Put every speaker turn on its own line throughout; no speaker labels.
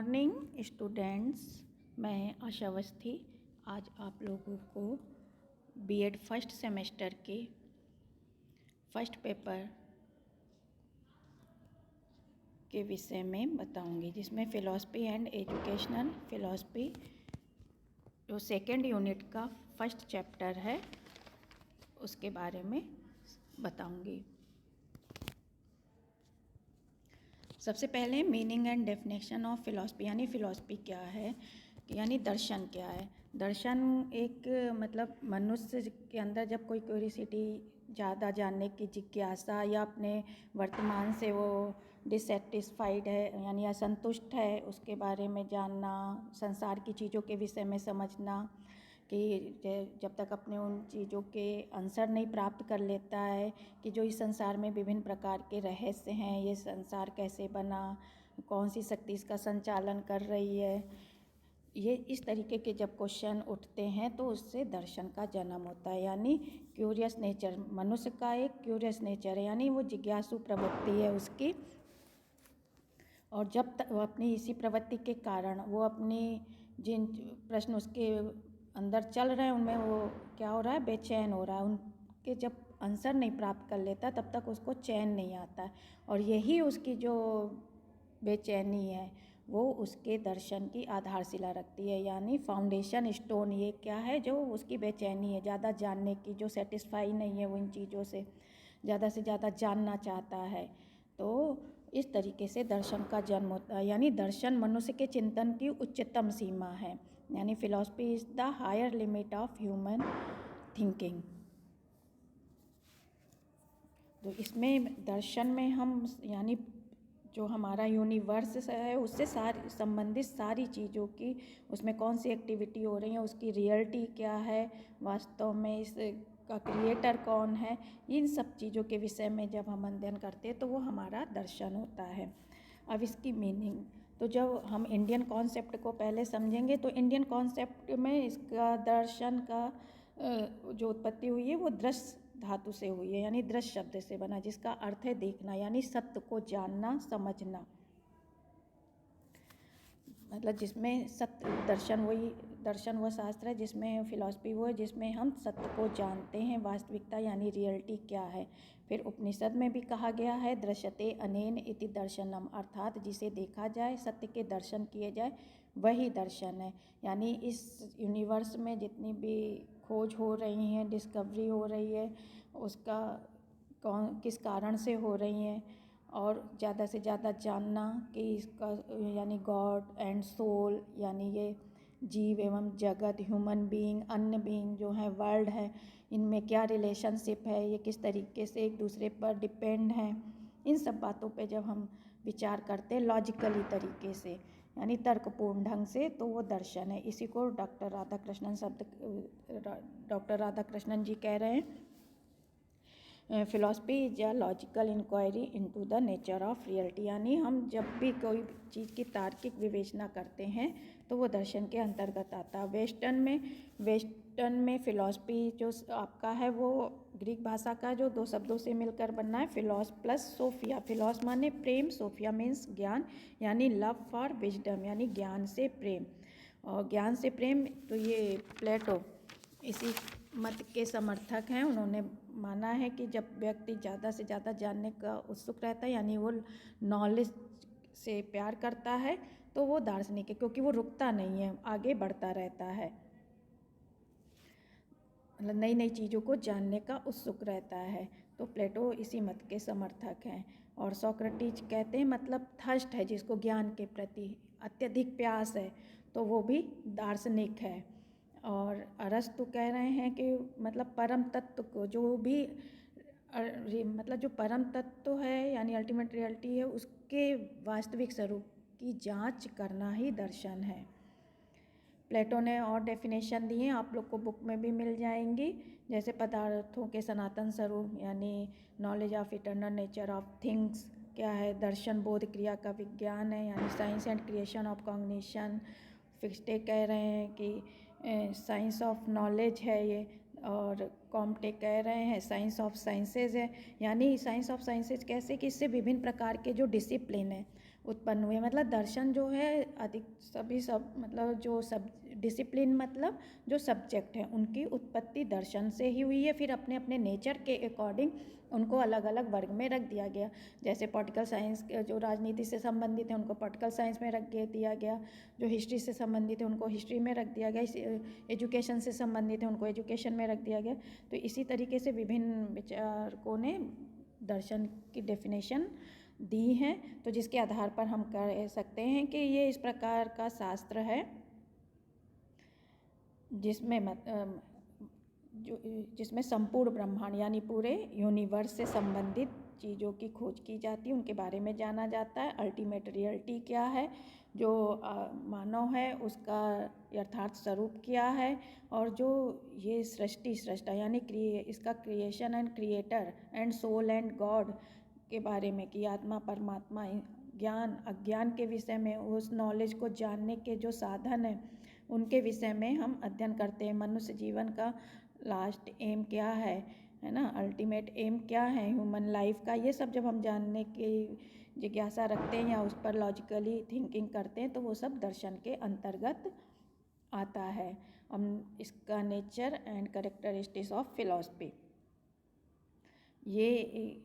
Morning students, मैं आशा अवस्थी आज आप लोगों को बीएड फर्स्ट सेमेस्टर के फर्स्ट पेपर के विषय में बताऊंगी, जिसमें फ़िलॉसफी एंड एजुकेशनल फ़िलॉसफी जो सेकेंड यूनिट का फर्स्ट चैप्टर है उसके बारे में बताऊंगी। सबसे पहले meaning and definition of philosophy, यानी फ़िलॉसफी क्या है, यानी दर्शन क्या है। दर्शन एक मतलब मनुष्य के अंदर जब कोई क्यूरियोसिटी, ज़्यादा जानने की जिज्ञासा या अपने वर्तमान से वो डिससेटिस्फाइड है यानी असंतुष्ट है, उसके बारे में जानना, संसार की चीज़ों के विषय में समझना कि जब तक अपने उन चीज़ों के आंसर नहीं प्राप्त कर लेता है कि जो इस संसार में विभिन्न प्रकार के रहस्य हैं, ये संसार कैसे बना, कौन सी शक्ति इसका संचालन कर रही है, ये इस तरीके के जब क्वेश्चन उठते हैं तो उससे दर्शन का जन्म होता है। यानी क्यूरियस नेचर, मनुष्य का एक क्यूरियस नेचर है, यानी वो जिज्ञासु प्रवृत्ति है उसकी। और जब तक वो अपनी इसी प्रवृत्ति के कारण वो अपनी जिन प्रश्न उसके अंदर चल रहे हैं उनमें वो क्या हो रहा है, बेचैन हो रहा है। उनके जब आंसर नहीं प्राप्त कर लेता तब तक उसको चैन नहीं आता है, और यही उसकी जो बेचैनी है वो उसके दर्शन की आधारशिला रखती है, यानी फाउंडेशन स्टोन। ये क्या है, जो उसकी बेचैनी है ज़्यादा जानने की, जो सेटिस्फाई नहीं है वो इन चीज़ों से ज़्यादा जानना चाहता है। तो इस तरीके से दर्शन का जन्म होता है, यानी दर्शन मनुष्य के चिंतन की उच्चतम सीमा है, यानी philosophy is the higher limit of human thinking. तो इसमें दर्शन में हम यानी जो हमारा यूनिवर्स है उससे संबंधित सारी चीज़ों की, उसमें कौन सी एक्टिविटी हो रही है, उसकी रियलिटी क्या है, वास्तव में इसका क्रिएटर कौन है, इन सब चीज़ों के विषय में जब हम अध्ययन करते हैं तो वो हमारा दर्शन होता है। अब इसकी मीनिंग, तो जब हम इंडियन कॉन्सेप्ट को पहले समझेंगे तो इंडियन कॉन्सेप्ट में इसका दर्शन का जो उत्पत्ति हुई है वो दृश्य धातु से हुई है, यानी दृश्य शब्द से बना, जिसका अर्थ है देखना, यानी सत्य को जानना, समझना। मतलब जिसमें सत्य दर्शन वो शास्त्र है जिसमें फिलॉसफी वो है जिसमें हम सत्य को जानते हैं, वास्तविकता यानी रियलिटी क्या है। फिर उपनिषद में भी कहा गया है दृश्यते अनेन इति दर्शनम, अर्थात जिसे देखा जाए, सत्य के दर्शन किए जाए, वही दर्शन है। यानी इस यूनिवर्स में जितनी भी खोज हो रही हैं, डिस्कवरी हो रही है, उसका किस कारण से हो रही हैं, और ज़्यादा से ज़्यादा जानना कि इसका यानी गॉड एंड सोल, यानी ये जीव एवं जगत, ह्यूमन बीइंग, अन्य बीइंग जो है, वर्ल्ड है, इनमें क्या रिलेशनशिप है, ये किस तरीके से एक दूसरे पर डिपेंड हैं, इन सब बातों पे जब हम विचार करते हैं लॉजिकली तरीके से, यानी तर्कपूर्ण ढंग से, तो वो दर्शन है। इसी को डॉक्टर राधाकृष्णन जी कह रहे हैं, philosophy is a logical inquiry into the nature of reality, यानी हम जब भी कोई चीज़ की तार्किक विवेचना करते हैं तो वो दर्शन के अंतर्गत आता है। वेस्टर्न में फिलॉसफी जो आपका है वो ग्रीक भाषा का जो दो शब्दों से मिलकर बनना है, फिलॉस प्लस सोफिया। फिलॉस माने प्रेम, सोफिया मीन्स ज्ञान, यानी लव फॉर विजडम, यानी ज्ञान से प्रेम। और ज्ञान से प्रेम, तो ये प्लेटो इसी मत के समर्थक हैं। उन्होंने माना है कि जब व्यक्ति ज़्यादा से ज़्यादा जानने का उत्सुक रहता है, यानी वो नॉलेज से प्यार करता है, तो वो दार्शनिक है, क्योंकि वो रुकता नहीं है, आगे बढ़ता रहता है, मतलब नई नई चीज़ों को जानने का उत्सुक रहता है। तो प्लेटो इसी मत के समर्थक हैं। और सोक्रेटिस कहते हैं मतलब थर्स्ट है, जिसको ज्ञान के प्रति अत्यधिक प्यास है, तो वो भी दार्शनिक है। और अरस्तु कह रहे हैं कि मतलब परम तत्व को जो भी मतलब जो परम तत्व है यानी अल्टीमेट रियलिटी है, उसके वास्तविक स्वरूप की जांच करना ही दर्शन है। प्लेटो ने और डेफिनेशन दी हैं, आप लोग को बुक में भी मिल जाएंगी, जैसे पदार्थों के सनातन स्वरूप, यानी knowledge of eternal nature of things क्या है, दर्शन बोध क्रिया का विज्ञान है, यानी science and creation of cognition. फिक्स्टे कह रहे हैं कि साइंस ऑफ नॉलेज है ये, और कॉम्टे कह रहे हैं साइंस ऑफ साइंसेज है, यानी साइंस ऑफ साइंसेज कैसे कि इससे विभिन्न प्रकार के जो डिसिप्लिन है उत्पन्न हुए। मतलब दर्शन जो है अधिक सभी सब मतलब जो सब डिसिप्लिन मतलब जो सब्जेक्ट हैं उनकी उत्पत्ति दर्शन से ही हुई है। फिर अपने अपने नेचर के अकॉर्डिंग उनको अलग अलग वर्ग में रख दिया गया। जैसे पॉलिटिकल साइंस जो राजनीति से संबंधित है उनको पॉलिटिकल साइंस में रख दिया गया, जो हिस्ट्री से संबंधित है उनको हिस्ट्री में रख दिया गया, एजुकेशन से संबंधित है उनको एजुकेशन में रख दिया गया। तो इसी तरीके से विभिन्न विचारकों ने दर्शन की डेफिनेशन दी हैं। तो जिसके आधार पर हम कह सकते हैं कि ये इस प्रकार का शास्त्र है जिसमें संपूर्ण ब्रह्मांड यानी पूरे यूनिवर्स से संबंधित चीज़ों की खोज की जाती है, उनके बारे में जाना जाता है। अल्टीमेट रियलिटी क्या है, जो मानव है उसका यथार्थ स्वरूप क्या है, और जो ये सृष्टा यानी इसका creation and creator and soul and god के बारे में कि आत्मा परमात्मा ज्ञान अज्ञान के विषय में, उस नॉलेज को जानने के जो साधन हैं उनके विषय में हम अध्ययन करते हैं। मनुष्य जीवन का लास्ट एम क्या है ना, अल्टीमेट एम क्या है ह्यूमन लाइफ का, ये सब जब हम जानने की जिज्ञासा रखते हैं या उस पर लॉजिकली थिंकिंग करते हैं तो वो सब दर्शन के अंतर्गत आता है। हम इसका nature and characteristics of philosophy, ये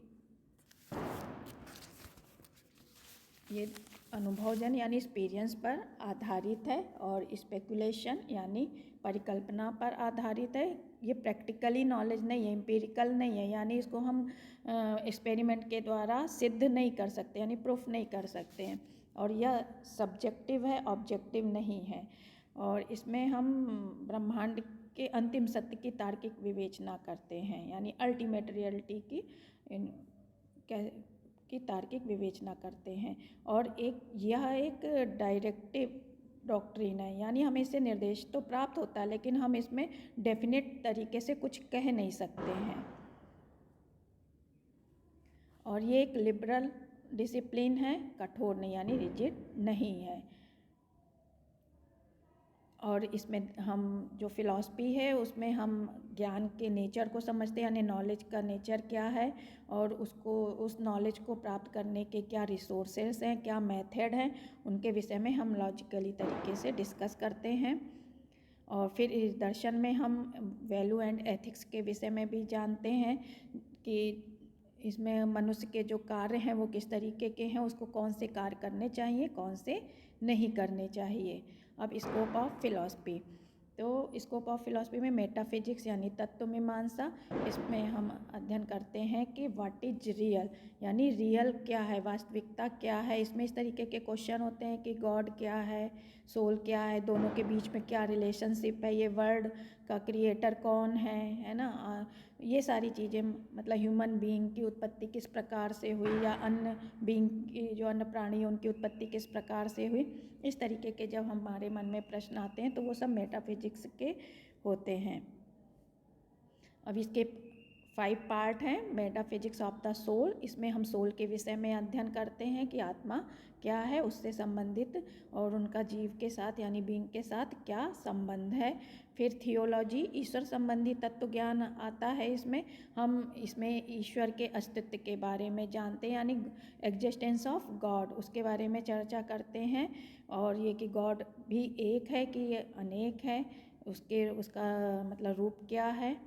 अनुभवजन यानी एक्सपीरियंस पर आधारित है और स्पेकुलेशन यानी परिकल्पना पर आधारित है। ये प्रैक्टिकली नॉलेज नहीं है, एम्पिरिकल नहीं है, यानी इसको हम एक्सपेरिमेंट के द्वारा सिद्ध नहीं कर सकते यानी प्रूफ नहीं कर सकते हैं। और यह सब्जेक्टिव है, ऑब्जेक्टिव नहीं है। और इसमें हम ब्रह्मांड के अंतिम सत्य की तार्किक विवेचना करते हैं यानी अल्टीमेट रियलिटी की तार्किक विवेचना करते हैं। और यह एक डायरेक्टिव डॉक्ट्रिन है, यानी हमें इससे निर्देश तो प्राप्त होता है लेकिन हम इसमें डेफिनेट तरीके से कुछ कह नहीं सकते हैं। और ये एक लिबरल डिसिप्लिन है, कठोर नहीं यानी रिजिड नहीं है। और इसमें हम जो फिलॉसफी है उसमें हम ज्ञान के नेचर को समझते हैं यानी नॉलेज का नेचर क्या है, और उस नॉलेज को प्राप्त करने के क्या रिसोर्सेस हैं, क्या मेथड हैं, उनके विषय में हम लॉजिकली तरीके से डिस्कस करते हैं। और फिर इस दर्शन में हम वैल्यू एंड एथिक्स के विषय में भी जानते हैं कि इसमें मनुष्य के जो कार्य हैं वो किस तरीके के हैं, उसको कौन से कार्य करने चाहिए, कौन से नहीं करने चाहिए। अब स्कोप ऑफ फिलॉसफी, तो स्कोप ऑफ फिलॉसफी में मेटाफिजिक्स यानी तत्व मीमांसा, इसमें हम अध्ययन करते हैं कि व्हाट इज रियल यानी रियल क्या है, वास्तविकता क्या है। इसमें इस तरीके के क्वेश्चन होते हैं कि गॉड क्या है, सोल क्या है, दोनों के बीच में क्या रिलेशनशिप है, ये वर्ल्ड का क्रिएटर कौन है ना, ये सारी चीज़ें मतलब ह्यूमन बीइंग की उत्पत्ति किस प्रकार से हुई या अन्य बीइंग की जो अन्य प्राणी उनकी उत्पत्ति किस प्रकार से हुई। इस तरीके के जब हमारे मन में प्रश्न आते हैं तो वो सब मेटाफिजिक्स के होते हैं। अब इसके 5 पार्ट हैं। मेटाफिजिक्स ऑफ द सोल, इसमें हम सोल के विषय में अध्ययन करते हैं कि आत्मा क्या है, उससे संबंधित और उनका जीव के साथ यानी बीइंग के साथ क्या संबंध है। फिर थियोलॉजी, ईश्वर संबंधी तत्व ज्ञान आता है। इसमें ईश्वर के अस्तित्व के बारे में जानते हैं यानी एग्जिस्टेंस ऑफ गॉड, उसके बारे में चर्चा करते हैं। और ये कि गॉड भी एक है कि ये अनेक है, उसका मतलब रूप क्या है,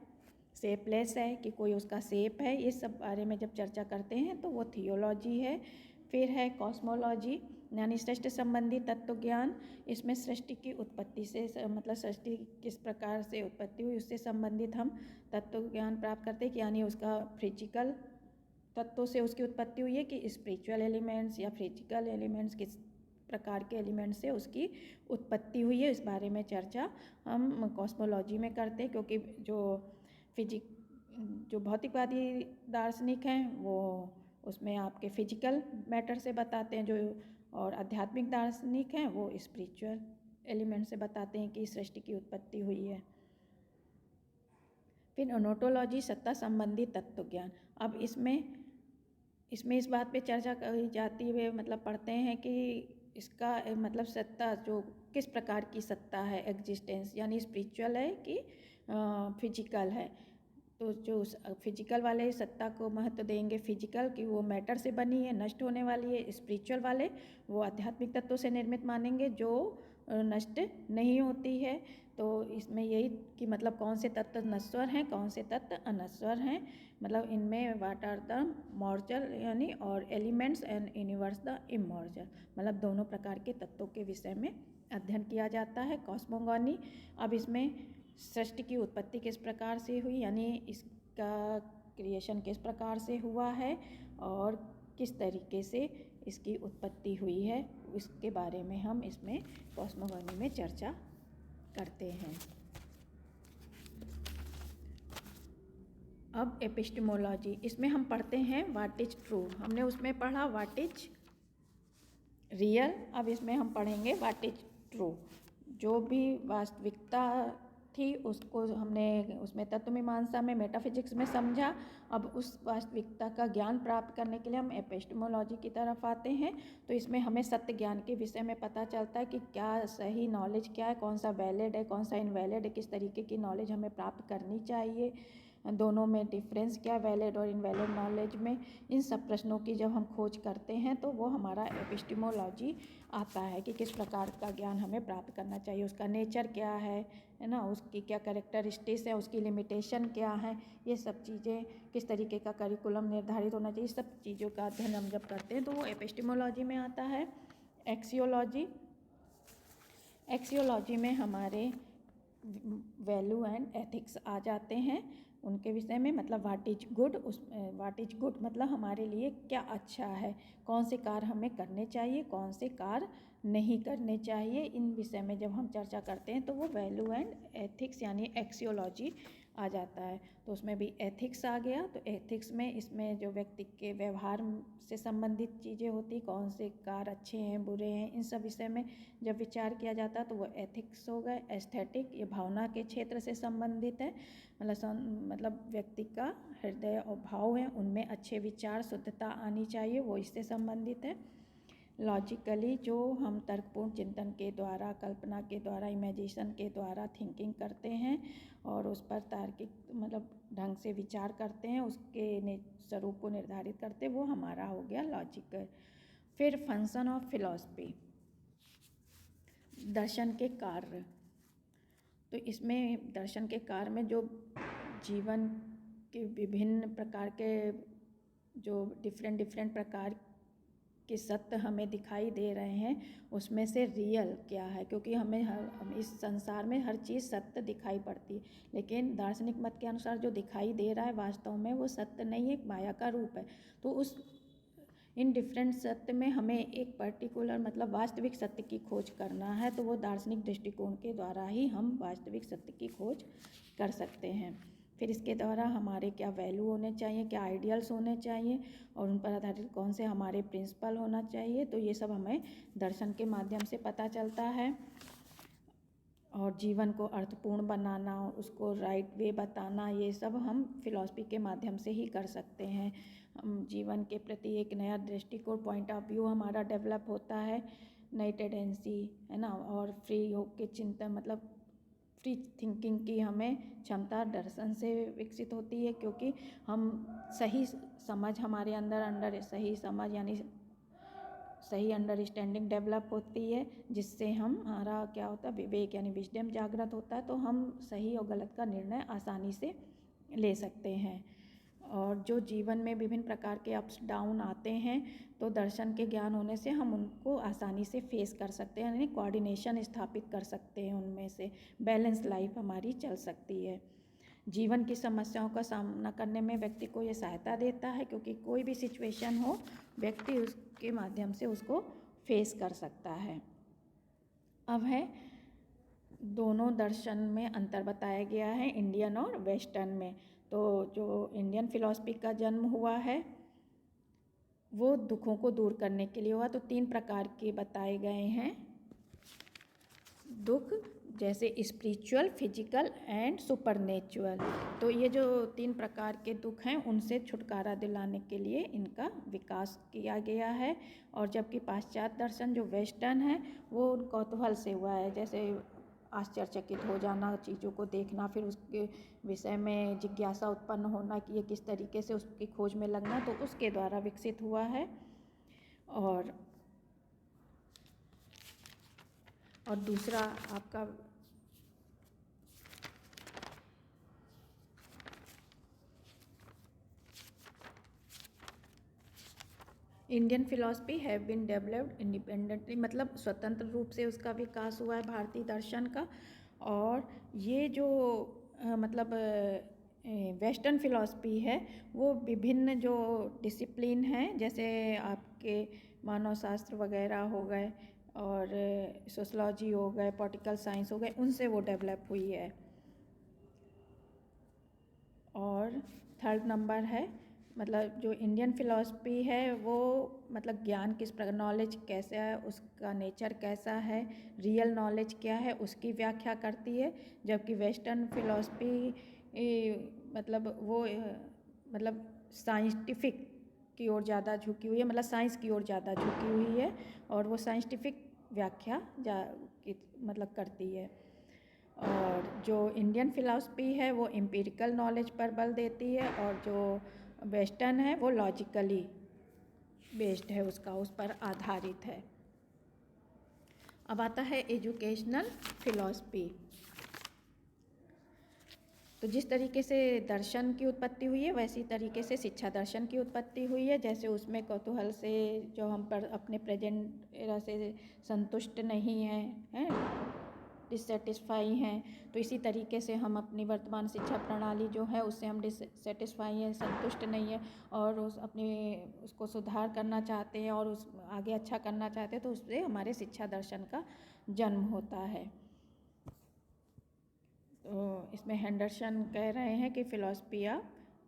शेपलेस है कि कोई उसका शेप है, ये सब बारे में जब चर्चा करते हैं तो वो थियोलॉजी है। फिर है कॉस्मोलॉजी यानी सृष्टि संबंधी तत्व ज्ञान, इसमें सृष्टि की उत्पत्ति से मतलब सृष्टि किस प्रकार से उत्पत्ति हुई उससे संबंधित हम तत्व ज्ञान प्राप्त करते हैं कि यानी उसका फिजिकल तत्वों से उसकी उत्पत्ति हुई है कि स्पिरिचुअल एलिमेंट्स या फिजिकल एलिमेंट्स किस प्रकार के एलिमेंट्स से उसकी उत्पत्ति हुई है, इस बारे में चर्चा हम कॉस्मोलॉजी में करते हैं। क्योंकि जो भौतिकवादी दार्शनिक हैं वो उसमें आपके फिजिकल मैटर से बताते हैं, जो और आध्यात्मिक दार्शनिक हैं वो स्पिरिचुअल एलिमेंट से बताते हैं कि सृष्टि की उत्पत्ति हुई है। फिर ओनटोलॉजी, सत्ता संबंधी तत्व ज्ञान। अब इसमें इस बात पे चर्चा करी जाती है, मतलब पढ़ते हैं कि इसका मतलब सत्ता जो किस प्रकार की सत्ता है, एग्जिस्टेंस यानी स्पिरिचुअल है कि फिजिकल है। तो जो फिजिकल वाले सत्ता को महत्व देंगे, फिजिकल कि वो मैटर से बनी है, नष्ट होने वाली है। स्पिरिचुअल वाले वो आध्यात्मिक तत्वों से निर्मित मानेंगे जो नष्ट नहीं होती है। तो इसमें यही कि मतलब कौन से तत्व नश्वर हैं, कौन से तत्व अनश्वर हैं, मतलब इनमें व्हाट आर द मॉर्टल यानी और elements and universe the immortal, मतलब दोनों प्रकार के तत्वों के विषय में अध्ययन किया जाता है कॉस्मोगॉनी। अब इसमें सृष्टि की उत्पत्ति किस प्रकार से हुई, यानी इसका क्रिएशन किस प्रकार से हुआ है और किस तरीके से इसकी उत्पत्ति हुई है, इसके बारे में हम इसमें कॉस्मोगॉनी में चर्चा करते हैं। अब एपिस्टेमोलॉजी, इसमें हम पढ़ते हैं व्हाट इज ट्रू। हमने उसमें पढ़ा व्हाट इज रियल, अब इसमें हम पढ़ेंगे व्हाट इज ट्रू। जो भी वास्तविकता थी उसको हमने उसमें तत्व मीमांसा में मेटाफिजिक्स में समझा। अब उस वास्तविकता का ज्ञान प्राप्त करने के लिए हम एपिस्टेमोलॉजी की तरफ आते हैं। तो इसमें हमें सत्य ज्ञान के विषय में पता चलता है कि क्या सही नॉलेज क्या है, कौन सा वैलिड है, कौन सा इनवैलिड है, किस तरीके की नॉलेज हमें प्राप्त करनी चाहिए, दोनों में डिफरेंस क्या है वैलिड और इनवैलिड नॉलेज में। इन सब प्रश्नों की जब हम खोज करते हैं तो वो हमारा एपिस्टेमोलॉजी आता है कि किस प्रकार का ज्ञान हमें प्राप्त करना चाहिए, उसका नेचर क्या है ना, उसकी क्या कैरेक्टरिस्टिक्स है, उसकी लिमिटेशन क्या है, ये सब चीज़ें, किस तरीके का करिकुलम निर्धारित होना चाहिए, सब चीज़ों का अध्ययन हम जब करते हैं तो वो एपिस्टेमोलॉजी में आता है। एक्सियोलॉजी, एक्सियोलॉजी में हमारे वैल्यू एंड एथिक्स आ जाते हैं उनके विषय में, मतलब व्हाट इज गुड, उस व्हाट इज गुड मतलब हमारे लिए क्या अच्छा है, कौन से कार्य हमें करने चाहिए, कौन से कार्य नहीं करने चाहिए, इन विषय में जब हम चर्चा करते हैं तो वो वैल्यू एंड एथिक्स यानी एक्सियोलॉजी आ जाता है। तो उसमें भी एथिक्स आ गया। तो एथिक्स में इसमें जो व्यक्ति के व्यवहार से संबंधित चीज़ें होती, कौन से कार्य अच्छे हैं बुरे हैं, इन सब विषय में जब विचार किया जाता है तो वो एथिक्स हो गए। एस्थेटिक ये भावना के क्षेत्र से संबंधित है, मतलब व्यक्ति का हृदय और भाव है उनमें अच्छे विचार शुद्धता आनी चाहिए, वो इससे संबंधित है। लॉजिकली जो हम तर्कपूर्ण चिंतन के द्वारा, कल्पना के द्वारा, इमेजिनेशन के द्वारा थिंकिंग करते हैं और उस पर तार्किक मतलब ढंग से विचार करते हैं, उसके स्वरूप को निर्धारित करते हैं, वो हमारा हो गया लॉजिकल। फिर फंक्शन ऑफ फिलॉसफी, दर्शन के कार्य। तो इसमें दर्शन के कार्य में जो जीवन के विभिन्न प्रकार के जो डिफरेंट प्रकार के सत्य हमें दिखाई दे रहे हैं उसमें से रियल क्या है, क्योंकि हम इस संसार में हर चीज़ सत्य दिखाई पड़ती है, लेकिन दार्शनिक मत के अनुसार जो दिखाई दे रहा है वास्तव में वो सत्य नहीं है, एक माया का रूप है। तो उस इन डिफरेंट सत्य में हमें एक पर्टिकुलर मतलब वास्तविक सत्य की खोज करना है, तो वो दार्शनिक दृष्टिकोण के द्वारा ही हम वास्तविक सत्य की खोज कर सकते हैं। फिर इसके द्वारा हमारे क्या वैल्यू होने चाहिए, क्या आइडियल्स होने चाहिए और उन पर आधारित कौन से हमारे प्रिंसिपल होना चाहिए, तो ये सब हमें दर्शन के माध्यम से पता चलता है। और जीवन को अर्थपूर्ण बनाना, उसको राइट वे बताना, ये सब हम फिलॉसफी के माध्यम से ही कर सकते हैं। हम जीवन के प्रति एक नया दृष्टिकोण पॉइंट ऑफ व्यू हमारा डेवलप होता है, नई टेंडेंसी है ना, और फ्री होके चिंतन मतलब फ्री थिंकिंग की हमें क्षमता दर्शन से विकसित होती है, क्योंकि हम सही समझ हमारे अंदर सही समझ यानी सही अंडरस्टैंडिंग डेवलप होती है, जिससे हमारा क्या होता है विवेक यानी विजडम जागृत होता है, तो हम सही और गलत का निर्णय आसानी से ले सकते हैं। और जो जीवन में विभिन्न प्रकार के अप्स डाउन आते हैं तो दर्शन के ज्ञान होने से हम उनको आसानी से फेस कर सकते हैं, यानी कोऑर्डिनेशन स्थापित कर सकते हैं, उनमें से बैलेंस लाइफ हमारी चल सकती है। जीवन की समस्याओं का सामना करने में व्यक्ति को ये सहायता देता है, क्योंकि कोई भी सिचुएशन हो व्यक्ति उसके माध्यम से उसको फेस कर सकता है। अब है दोनों दर्शन में अंतर बताया गया है इंडियन और वेस्टर्न में। तो जो इंडियन फिलॉसफी का जन्म हुआ है वो दुखों को दूर करने के लिए हुआ। तो 3 प्रकार के बताए गए हैं दुख, जैसे स्पिरिचुअल, फिजिकल एंड सुपरनेचुरल। तो ये जो 3 प्रकार के दुख हैं उनसे छुटकारा दिलाने के लिए इनका विकास किया गया है। और जबकि पाश्चात्य दर्शन जो वेस्टर्न है वो कौतूहल से हुआ है, जैसे आश्चर्यचकित हो जाना, चीज़ों को देखना, फिर उसके विषय में जिज्ञासा उत्पन्न होना कि ये किस तरीके से उसकी खोज में लगना, तो उसके द्वारा विकसित हुआ है। और दूसरा आपका Indian philosophy have been developed independently, मतलब स्वतंत्र रूप से उसका विकास हुआ है भारतीय दर्शन का। और ये जो मतलब वेस्टर्न फिलॉसफी है वो विभिन्न जो डिसिप्लिन हैं, जैसे आपके मानव शास्त्र वगैरह हो गए और सोशलॉजी हो गए, पॉलिटिकल साइंस हो गए, उनसे वो डेवलप हुई है। और थर्ड नंबर है मतलब जो इंडियन फिलॉसफी है वो मतलब ज्ञान किस प्रकार, नॉलेज कैसे है, उसका नेचर कैसा है, रियल नॉलेज क्या है, उसकी व्याख्या करती है। जबकि वेस्टर्न फिलॉसफी मतलब वो मतलब साइंटिफिक की ओर ज़्यादा झुकी हुई है, मतलब साइंस की ओर ज़्यादा झुकी हुई है और वो साइंटिफिक व्याख्या मतलब करती है। और जो इंडियन फिलॉसफी है वो एम्पिरिकल नॉलेज पर बल देती है और जो वेस्टर्न है वो लॉजिकली बेस्ड है, उसका उस पर आधारित है। अब आता है एजुकेशनल फिलॉसफी। तो जिस तरीके से दर्शन की उत्पत्ति हुई है वैसी तरीके से शिक्षा दर्शन की उत्पत्ति हुई है। जैसे उसमें कौतूहल से जो हम पर अपने प्रेजेंट एरा से संतुष्ट नहीं हैं, डिससेटिस्फाई हैं, तो इसी तरीके से हम अपनी वर्तमान शिक्षा प्रणाली जो है उससे हम डिससेटिस्फाई हैं, संतुष्ट नहीं है और उसको सुधार करना चाहते हैं और उस आगे अच्छा करना चाहते हैं, तो उससे हमारे शिक्षा दर्शन का जन्म होता है। तो इसमें हेंडरसन कह रहे हैं कि philosophy of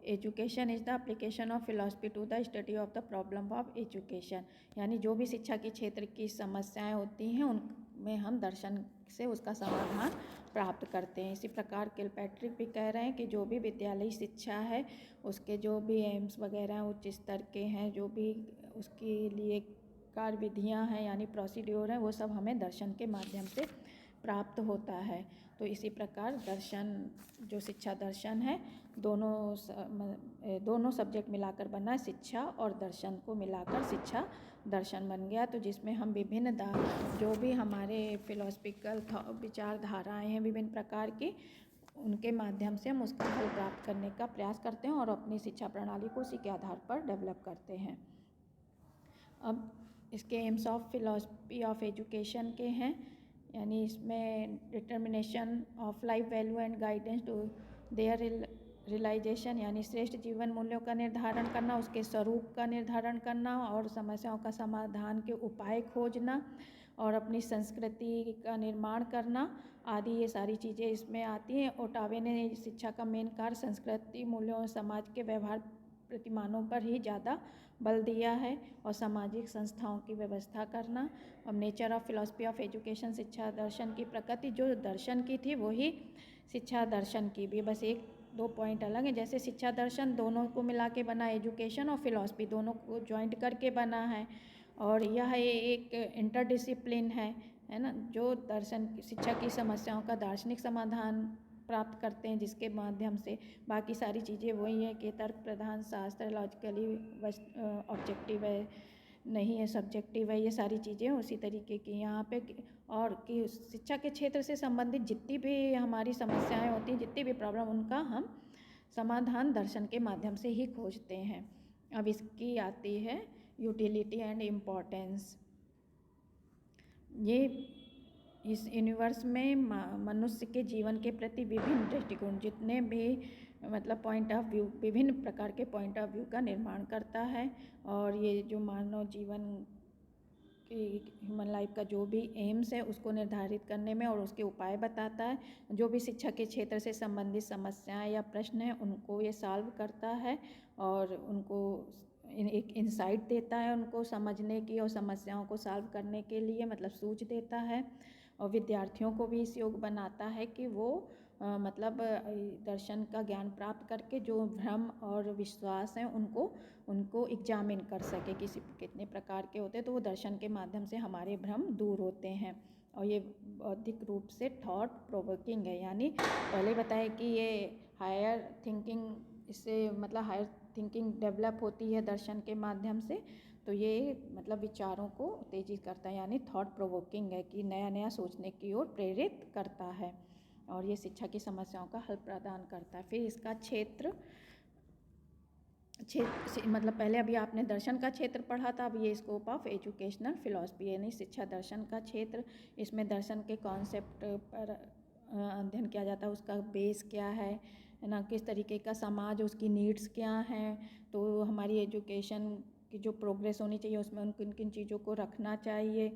education is the application of philosophy to the study of the problem of education, यानी जो भी शिक्षा के क्षेत्र की समस्याएं होती हैं उनमें हम दर्शन से उसका समाधान प्राप्त करते हैं। इसी प्रकार किलपैट्रिक भी कह रहे हैं कि जो भी विद्यालयी शिक्षा है उसके जो भी एम्स वगैरह उच्च स्तर के हैं, जो भी उसके लिए कार्य विधियाँ हैं यानी प्रोसीड्योर हैं, वो सब हमें दर्शन के माध्यम से प्राप्त होता है। तो इसी प्रकार दर्शन जो शिक्षा दर्शन है दोनों सब्जेक्ट मिलाकर बना है, शिक्षा और दर्शन को मिलाकर शिक्षा दर्शन बन गया। तो जिसमें हम विभिन्न जो भी हमारे फिलोसफिकल विचारधाराएँ हैं विभिन्न प्रकार की, उनके माध्यम से हम उसका हल प्राप्त करने का प्रयास करते हैं और अपनी शिक्षा प्रणाली को उसी के आधार पर डेवलप करते हैं। अब इसके aims of philosophy of education के हैं, यानी इसमें determination of life value and guidance to their realisation, यानी श्रेष्ठ जीवन मूल्यों का निर्धारण करना, उसके स्वरूप का निर्धारण करना और समस्याओं का समाधान के उपाय खोजना और अपनी संस्कृति का निर्माण करना आदि, ये सारी चीज़ें इसमें आती हैं। ओटावे ने शिक्षा का मेन कार्य संस्कृति मूल्यों और समाज के व्यवहार प्रतिमानों पर ही ज़्यादा बल दिया है और सामाजिक संस्थाओं की व्यवस्था करना। अब nature of philosophy of education, शिक्षा दर्शन की प्रकृति जो दर्शन की थी वही शिक्षा दर्शन की भी, बस एक दो पॉइंट अलग है। जैसे शिक्षा दर्शन दोनों को मिला के बना, एजुकेशन और फिलॉसफी दोनों को ज्वाइंट करके बना है और यह एक इंटरडिसिप्लिन है ना, जो दर्शन शिक्षा की समस्याओं का दार्शनिक समाधान प्राप्त करते हैं, जिसके माध्यम से बाकी सारी चीज़ें वही है कि तर्क प्रधान शास्त्र लॉजिकली ऑब्जेक्टिव है, नहीं है सब्जेक्टिव है, ये सारी चीज़ें उसी तरीके की यहाँ पे। और कि शिक्षा के क्षेत्र से संबंधित जितनी भी हमारी समस्याएं होती हैं, जितनी भी प्रॉब्लम, उनका हम समाधान दर्शन के माध्यम से ही खोजते हैं। अब इसकी आती है यूटिलिटी एंड इम्पोर्टेंस। ये इस यूनिवर्स में मनुष्य के जीवन के प्रति विभिन्न दृष्टिकोण, जितने भी मतलब पॉइंट ऑफ व्यू, विभिन्न प्रकार के पॉइंट ऑफ व्यू का निर्माण करता है और ये जो मानव जीवन की ह्यूमन लाइफ का जो भी एम्स है उसको निर्धारित करने में और उसके उपाय बताता है। जो भी शिक्षा के क्षेत्र से संबंधित समस्याएं या प्रश्न हैं उनको ये सॉल्व करता है और उनको एक इंसाइट देता है उनको समझने की और समस्याओं को सॉल्व करने के लिए, मतलब सूझ देता है। और विद्यार्थियों को भी इस योग्य बनाता है कि वो मतलब दर्शन का ज्ञान प्राप्त करके जो भ्रम और विश्वास हैं उनको एग्जामिन कर सके कितने प्रकार के होते हैं, तो वो दर्शन के माध्यम से हमारे भ्रम दूर होते हैं। और ये बौद्धिक रूप से थॉट प्रोवोकिंग है, यानी पहले बताया कि ये हायर थिंकिंग, इससे मतलब हायर थिंकिंग डेवलप होती है दर्शन के माध्यम से, तो ये मतलब विचारों को उत्तेजित करता है, यानी थॉट प्रोवोकिंग है कि नया नया सोचने की ओर प्रेरित करता है, और ये शिक्षा की समस्याओं का हल प्रदान करता है। फिर इसका क्षेत्र मतलब पहले अभी आपने दर्शन का क्षेत्र पढ़ा था, अब ये स्कोप ऑफ एजुकेशनल फिलॉसफी, यानी शिक्षा दर्शन का क्षेत्र। इसमें दर्शन के कॉन्सेप्ट पर अध्ययन किया जाता है, उसका बेस क्या है ना, किस तरीके का समाज, उसकी नीड्स क्या हैं, तो हमारी एजुकेशन की जो प्रोग्रेस होनी चाहिए उसमें उन किन किन चीज़ों को रखना चाहिए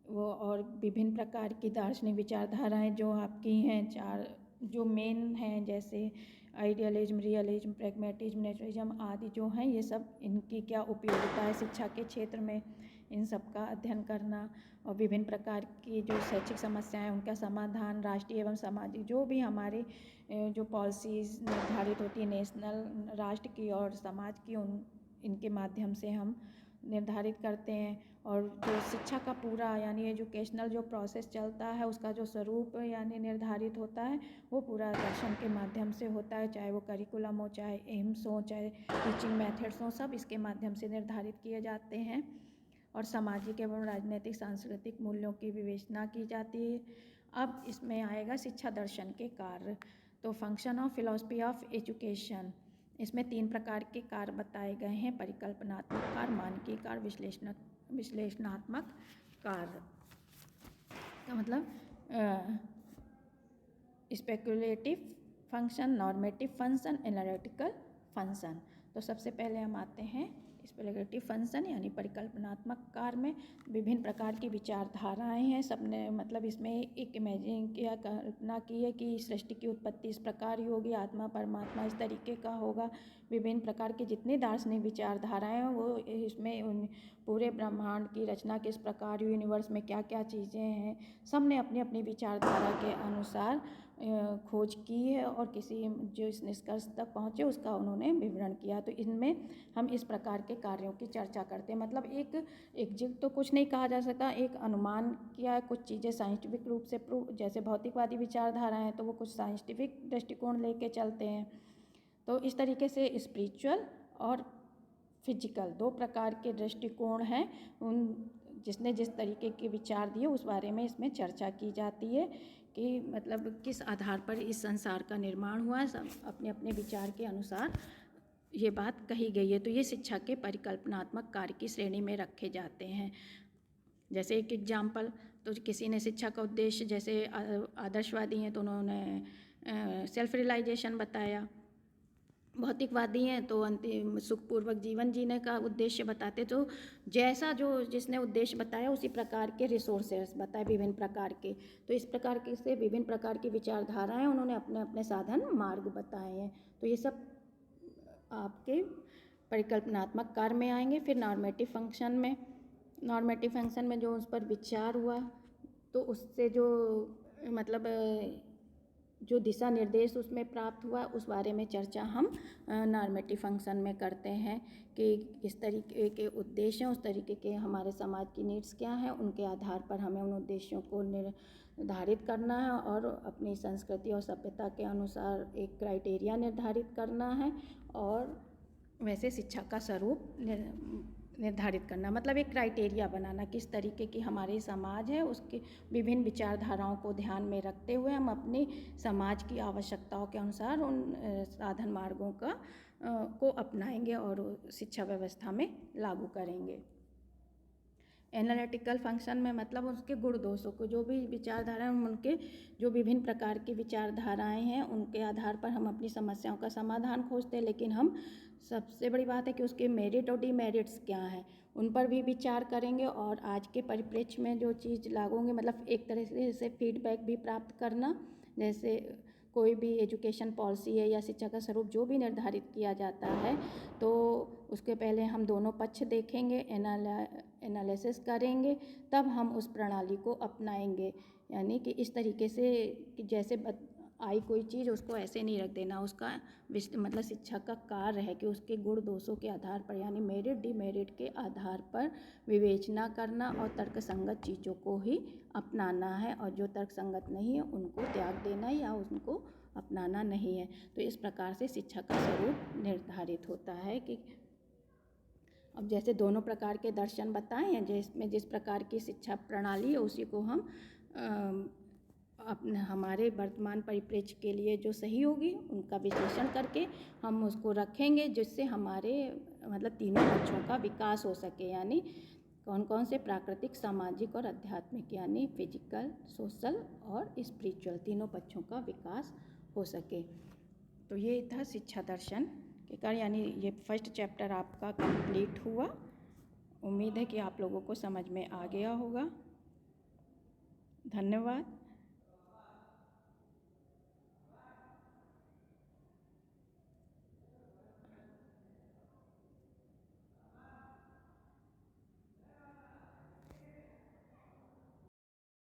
वो, और विभिन्न प्रकार की दार्शनिक विचारधाराएँ जो आपकी हैं, चार जो मेन हैं, जैसे आइडियलिज्म, रियलिज्म, प्रैग्मेटिज्म, नेचुरलिज्म आदि जो हैं, ये सब इनकी क्या उपयोगिता है शिक्षा के क्षेत्र में, इन सब का अध्ययन करना, और विभिन्न प्रकार की जो शैक्षिक समस्याएं उनका समाधान, राष्ट्रीय एवं सामाजिक जो भी हमारी जो पॉलिसीज़ निर्धारित होती है नेशनल, राष्ट्र की और समाज की, उन इनके माध्यम से हम निर्धारित करते हैं। और जो शिक्षा का पूरा यानी एजुकेशनल जो प्रोसेस चलता है, उसका जो स्वरूप यानी निर्धारित होता है, वो पूरा दर्शन के माध्यम से होता है, चाहे वो करिकुलम हो, चाहे एम्स हो, चाहे टीचिंग मेथड्स हो, सब इसके माध्यम से निर्धारित किए जाते हैं। और सामाजिक एवं राजनीतिक सांस्कृतिक मूल्यों की विवेचना की जाती है। अब इसमें आएगा शिक्षा दर्शन के कार्य। तो function of philosophy of education, इसमें 3 प्रकार के कार्य बताए गए हैं: परिकल्पनात्मक कार्य, मानकीय कार्य, विश्लेषणात्मक कार्य। का मतलब speculative function, normative function, analytical function. तो सबसे पहले हम आते हैं स्पेकुलेटिव फंक्शन यानी परिकल्पनात्मक कार्य में विभिन्न प्रकार की विचारधाराएं हैं। सबने मतलब इसमें एक इमेजिन किया, कल्पना की है कि सृष्टि की उत्पत्ति इस प्रकार ही होगी, आत्मा परमात्मा इस तरीके का होगा। विभिन्न प्रकार की जितनी दार्शनिक विचारधाराएं हैं वो इसमें उन पूरे ब्रह्मांड की रचना किस प्रकार, यूनिवर्स में क्या क्या चीज़ें हैं, सबने अपनी अपनी विचारधारा के अनुसार खोज की है और किसी जो इस निष्कर्ष तक पहुँचे उसका उन्होंने विवरण किया। तो इनमें हम इस प्रकार के कार्यों की चर्चा करते हैं। मतलब एक एग्जैक्ट तो कुछ नहीं कहा जा सकता, एक अनुमान किया है, कुछ चीज़ें साइंटिफिक रूप से प्रूव, जैसे भौतिकवादी विचारधारा हैं तो वो कुछ साइंटिफिक दृष्टिकोण लेके चलते हैं। तो इस तरीके से स्पिरिचुअल और फिजिकल 2 प्रकार के दृष्टिकोण हैं। उन जिसने जिस तरीके के विचार दिए उस बारे में इसमें चर्चा की जाती है कि मतलब किस आधार पर इस संसार का निर्माण हुआ है, सब अपने अपने विचार के अनुसार ये बात कही गई है। तो ये शिक्षा के परिकल्पनात्मक कार्य की श्रेणी में रखे जाते हैं। जैसे एक एग्जाम्पल, तो किसी ने शिक्षा का उद्देश्य, जैसे आदर्शवादी हैं तो उन्होंने सेल्फ रियलाइजेशन बताया, भौतिकवादी हैं तो अंतिम सुखपूर्वक जीवन जीने का उद्देश्य बताते। तो जैसा जो जिसने उद्देश्य बताया उसी प्रकार के रिसोर्सेस बताए विभिन्न प्रकार के। तो इस प्रकार के से विभिन्न प्रकार की विचारधाराएं उन्होंने अपने अपने साधन मार्ग बताए हैं। तो ये सब आपके परिकल्पनात्मक कार्य में आएंगे। फिर नॉर्मेटिव फंक्शन में जो उस पर विचार हुआ तो उससे जो मतलब जो दिशा निर्देश उसमें प्राप्त हुआ उस बारे में चर्चा हम नॉर्मेटिव फंक्शन में करते हैं कि किस तरीके के उद्देश्य हैं, उस तरीके के हमारे समाज की नीड्स क्या हैं, उनके आधार पर हमें उन उद्देश्यों को निर्धारित करना है और अपनी संस्कृति और सभ्यता के अनुसार एक क्राइटेरिया निर्धारित करना है और वैसे शिक्षा का स्वरूप निर्धारित करना, मतलब एक क्राइटेरिया बनाना किस तरीके की हमारी समाज है, उसकी विभिन्न विचारधाराओं को ध्यान में रखते हुए हम अपनी समाज की आवश्यकताओं के अनुसार उन साधन मार्गों को अपनाएंगे और शिक्षा व्यवस्था में लागू करेंगे। एनालिटिकल फंक्शन में मतलब उसके गुण दोषों को, जो भी विचारधारा उनके जो विभिन्न प्रकार की विचारधाराएं हैं उनके आधार पर हम अपनी समस्याओं का समाधान खोजते हैं, लेकिन हम सबसे बड़ी बात है कि उसके मेरिट और डिमेरिट्स क्या हैं उन पर भी विचार करेंगे और आज के परिप्रेक्ष्य में जो चीज़ लागू होंगे, मतलब एक तरह से फीडबैक भी प्राप्त करना। जैसे कोई भी एजुकेशन पॉलिसी है या शिक्षा का स्वरूप जो भी निर्धारित किया जाता है तो उसके पहले हम दोनों पक्ष देखेंगे, एनालिसिस करेंगे, तब हम उस प्रणाली को अपनाएंगे। यानी कि इस तरीके से कि जैसे आई कोई चीज़ उसको ऐसे नहीं रख देना, उसका मतलब शिक्षक का कार्य है कि उसके गुण दोषों के आधार पर यानी मेरिट डिमेरिट के आधार पर विवेचना करना और तर्कसंगत चीज़ों को ही अपनाना है, और जो तर्कसंगत नहीं है उनको त्याग देना या उनको अपनाना नहीं है। तो इस प्रकार से शिक्षा का स्वरूप निर्धारित होता है कि अब जैसे दोनों प्रकार के दर्शन बताए हैं, जिसमें जिस प्रकार की शिक्षा प्रणाली है उसी को हम अपने हमारे वर्तमान परिप्रेक्ष्य के लिए जो सही होगी उनका विश्लेषण करके हम उसको रखेंगे, जिससे हमारे मतलब तीनों पक्षों का विकास हो सके, यानी कौन कौन से प्राकृतिक, सामाजिक और आध्यात्मिक यानी फिजिकल, सोशल और स्पिरिचुअल तीनों पक्षों का विकास हो सके। तो ये था शिक्षा दर्शन के कार्य, यानी ये फर्स्ट चैप्टर आपका कंप्लीट हुआ। उम्मीद है कि आप लोगों को समझ में आ गया होगा। धन्यवाद।